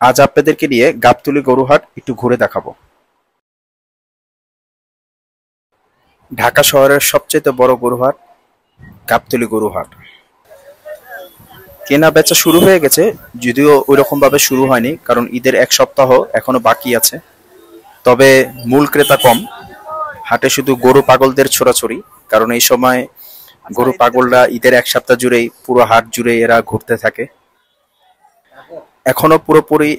আজ আপনাদেরকে নিয়ে গাবতলী গরুহাট একটু ঘুরে দেখাবো। ঢাকা শহরের সবচেয়ে বড় গরুহাট গাবতলী গরুহাট। কেনা বেচা শুরু হয়ে গেছে, যদিও ওইরকম ভাবে শুরু হয়নি, কারণ ঈদের এক সপ্তাহ এখনো বাকি আছে। তবে মূল ক্রেতা কম। হাটে শুধু গরু পাগলদের ছোড়াছড়ি, কারণ এই সময় গরু পাগলরা ঈদের এক সপ্তাহ জুড়েই পুরো হাট জুড়ে এরা ঘুরতে থাকে। এখনো পুরোপুরি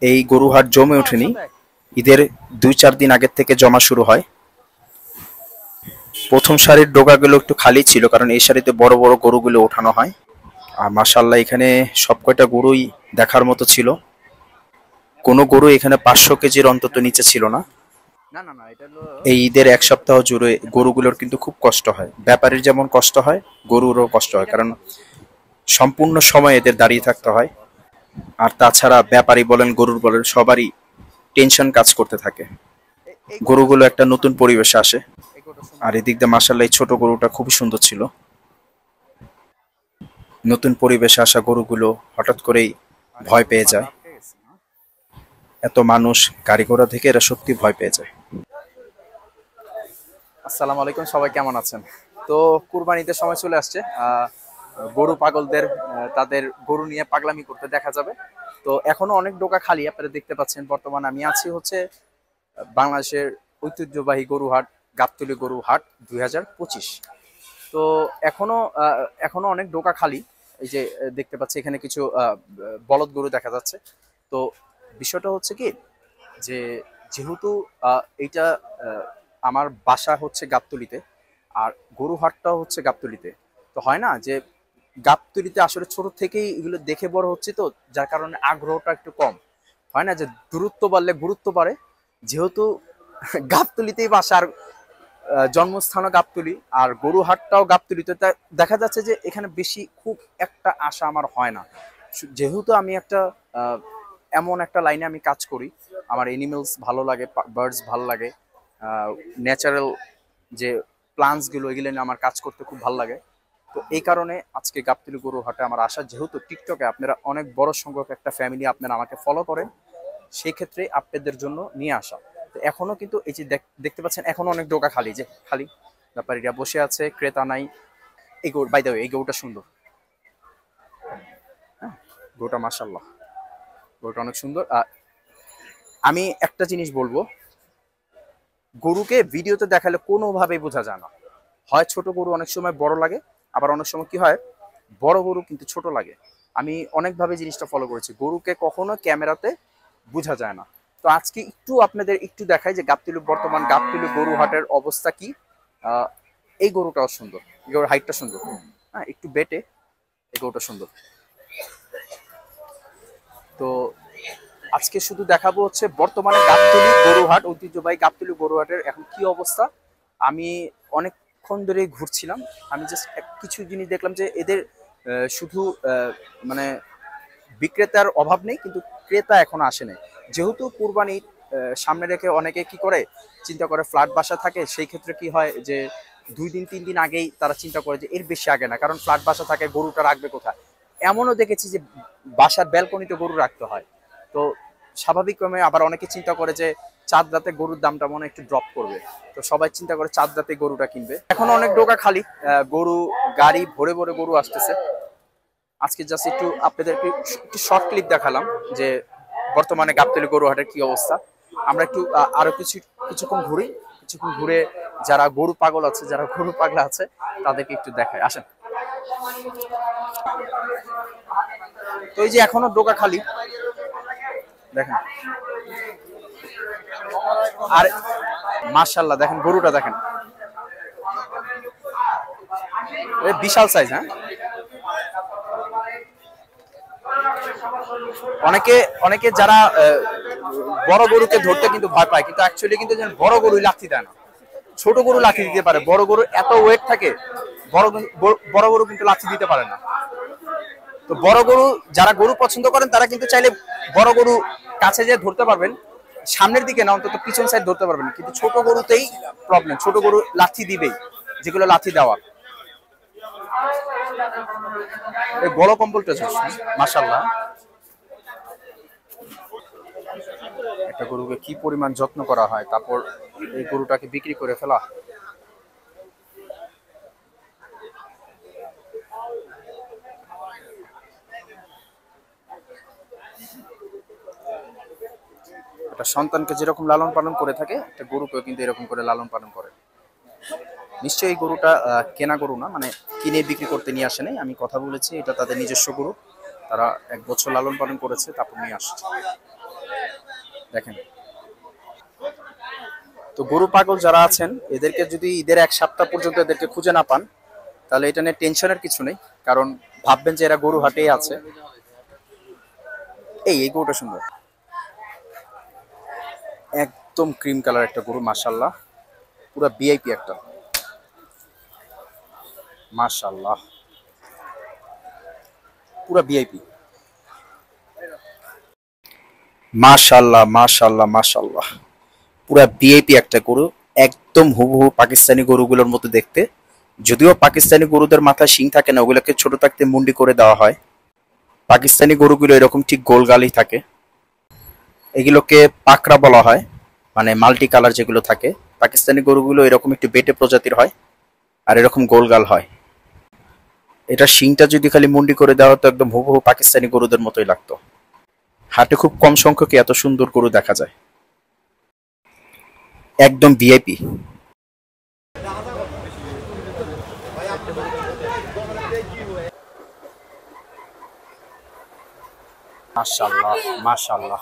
এই গরুহাট জমে ওঠেনি, ঈদের 2-4 দিন আগের থেকে জমা শুরু হয়। প্রথম সারির ডোকাগুলো একটু খালি ছিল, কারণ এই সারিতে বড় বড় গরুগুলো ওঠানো হয়। আর মাশাআল্লাহ এখানে সব কয়টা গরুই দেখার মতো ছিল। কোনো গরু এখানে 500 কেজির অন্তত নিচে ছিল না। এই ঈদের এক সপ্তাহ জুড়ে গরুগুলোর কিন্তু খুব কষ্ট হয়। ব্যাপারীর যেমন কষ্ট হয়, গরুরও কষ্ট হয়, কারণ সম্পূর্ণ সময় এদের দাঁড়িয়ে থাকতে হয়। আর তাছাড়া ব্যাপারী বলেন, গরুর বলেন, সবারই টেনশন কাজ করতে থাকে। গরুগুলো একটা নতুন পরিবেশে আসে। আর এদিক দিয়ে মাশাআল্লাহ এই ছোট গরুটা খুবই সুন্দর ছিল। নতুন পরিবেশে আসা গরুগুলো হঠাৎ করেই ভয় পেয়ে যায়। এত মানুষ, গাড়ি ঘোড়া থেকে এরা সত্যি ভয় পেয়ে যায়। আসসালামু আলাইকুম, সবাই কেমন আছেন? তো কুরবানিতে সময় চলে আসছে, গরু পাগলদের তাদের গরু নিয়ে পাগলামি করতে দেখা যাবে। তো এখনো অনেক ডোকা খালি আপনারা দেখতে পাচ্ছেন। বর্তমানে আমি আছি হচ্ছে বাংলাদেশের ঐতিহ্যবাহী গরুহাট গাবতলী গরুহাট 2025। তো এখনো অনেক ডোকা খালি। এই যে দেখতে পাচ্ছি এখানে কিছু বলদ গরু দেখা যাচ্ছে। তো বিষয়টা হচ্ছে কি, যে যেহেতু এইটা আমার বাসা হচ্ছে গাবতলীতে, আর গরুহাটটাও হচ্ছে গাবতলীতে, তো হয় না যে গাবতলীতে আসলে ছোট থেকেই এগুলো দেখে বড় হচ্ছে, তো যার কারণে আগ্রহটা একটু কম। হয় না যে দূরত্ব বাড়লে গুরুত্ব বাড়ে। যেহেতু গাবতলীতেই বাসার, জন্মস্থানও গাবতলী, আর গরুহাটটাও গাবতলীতে, তাই দেখা যাচ্ছে যে এখানে বেশি খুব একটা আশা আমার হয় না। যেহেতু আমি একটা এমন একটা লাইনে আমি কাজ করি, আমার এনিমেলস ভালো লাগে, বার্ডস ভালো লাগে, ন্যাচারাল যে প্লান্টসগুলো, এগুলো নিয়ে আমার কাজ করতে খুব ভালো লাগে। তো এই কারণে আজকে গাবতলী গরুহাটে আমার আসা। যেহেতু টিকটকে আপনারা অনেক বড় সংখ্যক একটা ফ্যামিলি আপনারা আমাকে ফলো করেন, সেই ক্ষেত্রে আপনাদের জন্য নিয়ে আসা। তো এখনো কিন্তু এই যে দেখতে পাচ্ছেন, এখনো অনেক ডোকা খালি, যে খালি ব্যাপারীরা বসে আছে, ক্রেতা নাই। এই গরু, বাই দ্য ওয়ে, এই গরুটা সুন্দর। হ্যাঁ, গরুটা মাশাআল্লাহ, গরুটা অনেক সুন্দর। আমি একটা জিনিস বলবো, গরুকে ভিডিওতে দেখালে কোনোভাবেই বোঝা যায় না। হয় ছোট গরু অনেক সময় বড় লাগে, আবার অনেক সময় কি হয়, বড় গরু কিন্তু ছোট লাগে। আমি অনেকভাবে জিনিসটা ফলো করেছি, গরুকে কখনো ক্যামেরাতে বোঝা যায় না। তো আজকে একটু আপনাদের একটু দেখাই যে বর্তমান গাবতলী গরুহাটের অবস্থা কি। এই গরুটাও সুন্দর, এই গরুর হাইটটা সুন্দর, হ্যাঁ একটু বেটে, এই গরুটা সুন্দর। তো আজকে শুধু দেখাবো হচ্ছে বর্তমানে গাবতলী গরুহাট, ঐতিহ্যবাহী গাবতলী গরুহাটের এখন কি অবস্থা। আমি অনেকক্ষণ ধরে ঘুরছিলাম, আমি জাস্ট কিছু জিনিস দেখলাম যে এদের শুধু মানে বিক্রেতার অভাব নেই, কিন্তু ক্রেতা এখনো আসে নাই। যেহেতু কুরবানি সামনে রেখে অনেকে কি করে, চিন্তা করে ফ্ল্যাট বাসা থাকে, সেই ক্ষেত্রে কি হয় যে 2-3 দিন আগেই তারা চিন্তা করে যে এর বেশি আগে না, কারণ ফ্ল্যাট বাসা থাকে, গরুটা রাখবে কোথায়। এমনও দেখেছি যে বাসার ব্যালকনিতে গরু রাখতে হয়। তো স্বাভাবিকভাবে আবার অনেকে চিন্তা করে যে চাঁদ রাতে গরুর দামটা মনে একটু ড্রপ করবে, তো সবাই চিন্তা করে চাঁদ রাতে গরুটা কিনবে। এখন অনেক ডোকা খালি, গরু, গাড়ি ভরে ভরে গরু আসতেছে। আজকে জাস্ট একটু আপনাদেরকে একটু শর্ট ক্লিপ দেখালাম যে বর্তমানে গাবতলী গরুহাটের কি অবস্থা। আমরা একটু আরো কিছুক্ষণ ঘুরে যারা গরু পাগল আছে, যারা গরু পাগলা আছে, তাদেরকে একটু দেখায়, আসেন। তো এই যে এখনো ডোকা খালি, দেখেন। আর মাশাআল্লাহ দেখেন, গরুটা দেখেন, বিশাল সাইজ। হ্যাঁ, অনেকে অনেকে যারা বড় গরুকে ধরতে কিন্তু ভয় পায়, কিন্তু অ্যাকচুয়ালি কিন্তু বড় গরু লাথি দেয় না, ছোট গরু লাথি দিতে পারে। বড় গরু এত ওয়েট থাকে, বড় গরু কিন্তু লাথি দিতে পারে না। তো বড় গরু, যারা গরু পছন্দ করেন তারা কিন্তু চাইলে বড় গরু কাছে যেয়ে ধরতে পারবেন, সামনের দিকে না, অন্তত পিছন সাইড ধরতে পারবেন। কিন্তু ছোট গরুতেই প্রবলেম, ছোট গরু লাথি দিবেই, যেগুলো লাথি দেওয়া। এই বড় কম্বলটা মাশাআল্লাহ, একটা গরুকে কি পরিমাণ যত্ন করা হয়, তারপর এই গরুটাকে বিক্রি করে ফেলা। একটা সন্তানকে যেরকম লালন পালন করে থাকে, একটা গরুকেও কিন্তু এরকম করে লালন পালন করে। নিশ্চয়ই এই গরুটা কেনা গরু না, মানে কিনে বিক্রি করতে নিয়ে আসে নাই, আমি কথা বলেছি, এটা তাদের নিজস্ব গরু। তারা 1 বছর লালন পালন করেছে, তারপর নিয়ে আসছে। দেখেন, তো গরু পাগল যারা আছেন, এদেরকে যদি ঈদের 1 সপ্তাহ পর্যন্ত এদেরকে খুঁজে না পান, তাহলে এটা নিয়ে টেনশনের কিছু নেই। কারণ ভাববেন যে এরা গরু হাটেই আছে। এই গরুটা সুন্দর, একদম ক্রিম কালার একটা গরু, মাশাল্লাহ, পুরো ভিআইপি একটা, মাশাল্লাহ, পুরো ভিআইপি, মাশাল্লাহ মাশাল্লাহ মাশাল্লাহ, পুরো ভিআইপি একটা গরু। একদম হুবহু পাকিস্তানি গরুগুলোর মতো দেখতে। যদিও পাকিস্তানি গরুদের মাথায় শিং থাকে না, ওগুলোকে ছোট থাকতে মুন্ডি করে দেওয়া হয়। পাকিস্তানি গরুগুলো এরকম ঠিক গোলগালই থাকে। এগুলোকে পাকড়া বলা হয়, মানে মাল্টি কালার যেগুলো থাকে। পাকিস্তানি গরুগুলো এরকম একটু বেটে প্রজাতির হয়, আর এরকম গোলগাল হয়। এটা শিংটা যদি খালি মুন্ডি করে দেওয়া হতো, একদম হুবহু পাকিস্তানি গরুদের মতোই লাগতো। হাটে খুব কম সংখ্যক এত সুন্দর গরু দেখা যায়, একদম ভিআইপি। মাশাআল্লাহ মাশাআল্লাহ।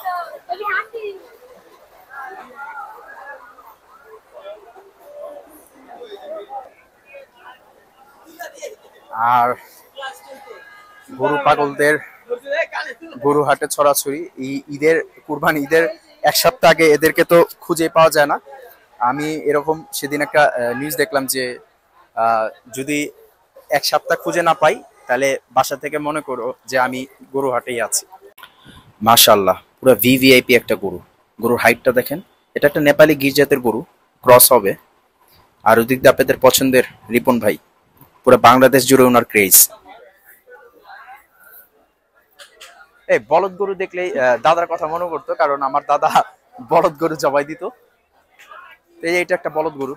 আর গরু পাগলদের গরু হাটে ছড়াছড়ি। এই ঈদের, কুরবানি ঈদের 1 সপ্তাহ আগে এদেরকে তো খুঁজে পাওয়া যায় না। আমি এরকম সেদিন একটা নিউজ দেখলাম যে আহ, যদি 1 সপ্তাহ খুঁজে না পাই, তাহলে বাসা থেকে মনে করো যে আমি গরু হাটেই আছি। মাশাআল্লাহ, পুরো ভিভিআইপি একটা গরু। গরুর হাইটটা দেখেন। এটা একটা নেপালি গির জাতের গরু, ক্রস হবে। আর ওদিক দিয়ে আপনাদের পছন্দের রিপন ভাই, পুরো বাংলাদেশ জুড়ে ওনার ক্রেজ। এই বলদ গরু দেখলেই দাদার কথা মনে করতো, কারণ আমার দাদা বলদ গরু জবাই দিত। এই যে এটা একটা বলদ গরু।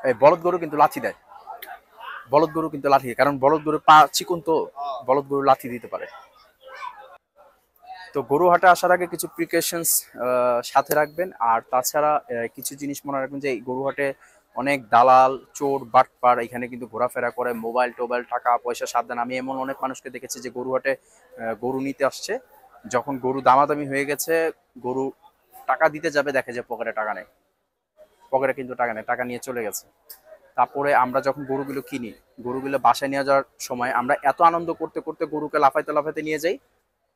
এই বলদ গরু কিন্তু লাথি দেয়, বলদ গরু কিন্তু লাথি দেয়, কারণ বলদ গরু পা চিকন, তো বলদ গরু লাথি দিতে পারে। তো গরু হাটে আসার আগে কিছু প্রিকশনস সাথে রাখবেন। আর তাছাড়া কিছু জিনিস মনে রাখবেন যে এই গরু হাটে অনেক দালাল, চোর, বাটপার এখানে কিন্তু ঘোরাফেরা করে। মোবাইল টোবাইল, টাকা পয়সা সাবধান। আমি এমন অনেক মানুষকে দেখেছি যে গরু হাটে গরু নিতে আসছে, যখন গরু দামাদামি হয়ে গেছে, গরু টাকা দিতে যাবে, দেখে যে পকেটে টাকা নেই, পকেটে কিন্তু টাকা নেই, টাকা নিয়ে চলে গেছে। তারপরে আমরা যখন গরুগুলো কিনি, গরুগুলো বাসায় নিয়ে যাওয়ার সময় আমরা এত আনন্দ করতে করতে গরুকে লাফাইতে লাফাইতে নিয়ে যাই,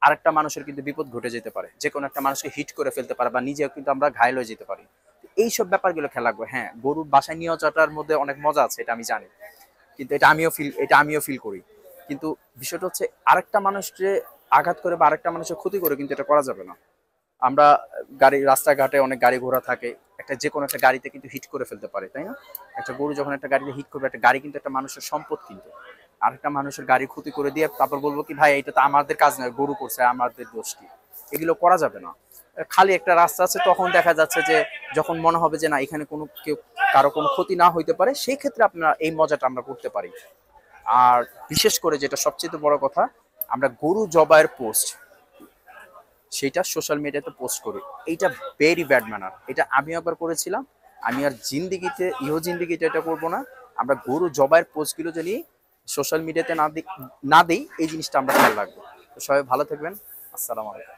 আরেকটা মানুষের কিন্তু বিপদ ঘটে যেতে পারে, যে কোনো একটা মানুষকে হিট করে ফেলতে পারে, বা নিজেও কিন্তু আমরা ঘায়ল হয়ে যেতে পারি। এইসব ব্যাপারগুলো খেয়াল রাখবো। হ্যাঁ, গরু বাসায় নিয়ে যাওয়াটার মধ্যে অনেক মজা আছে, এটা আমি জানি, কিন্তু এটা আমিও ফিল করি। কিন্তু বিষয়টা হচ্ছে, আরেকটা মানুষকে আঘাত করে বা আরেকটা মানুষের ক্ষতি করে কিন্তু এটা করা যাবে না। আমরা রাস্তাঘাটে অনেক গাড়ি ঘোড়া থাকে, একটা যে কোনো একটা গাড়িতে কিন্তু হিট করে ফেলতে পারে, তাই না? একটা গরু যখন একটা গাড়িতে হিট করবে, একটা গাড়ি কিন্তু একটা মানুষের সম্পদ, কিন্তু আরেকটা মানুষের গাড়ি ক্ষতি করে দিয়ে তারপর বলবো কি ভাই এটা তো আমাদের কাজ নয়, গরু করছে, আমাদের দোষ কি? এগুলো করা যাবে না। খালি একটা রাস্তা আছে, তখন দেখা যাচ্ছে যে যখন মনে হবে যে না, এখানে কোনো কেউ, কারো কোনো ক্ষতি না হইতে পারে, সেই ক্ষেত্রে আপনারা এই মজাটা আমরা করতে পারি। আর বিশেষ করে যেটা সবচেয়ে বড় কথা, আমরা গরু জবাইয়ের পোস্ট, সেটা সোশ্যাল মিডিয়াতে পোস্ট করি, এইটা ভেরি ব্যাড ম্যানার। এটা আমিও একবার করেছিলাম, আমি আর জিন্দিগিতে এটা করব না। আমরা গরু জবাইয়ের পোস্টগুলো যদি সোশ্যাল মিডিয়াতে না দিই, এই জিনিসটা আমরা খেয়াল রাখবো। তো সবাই ভালো থাকবেন, আসসালামু আলাইকুম।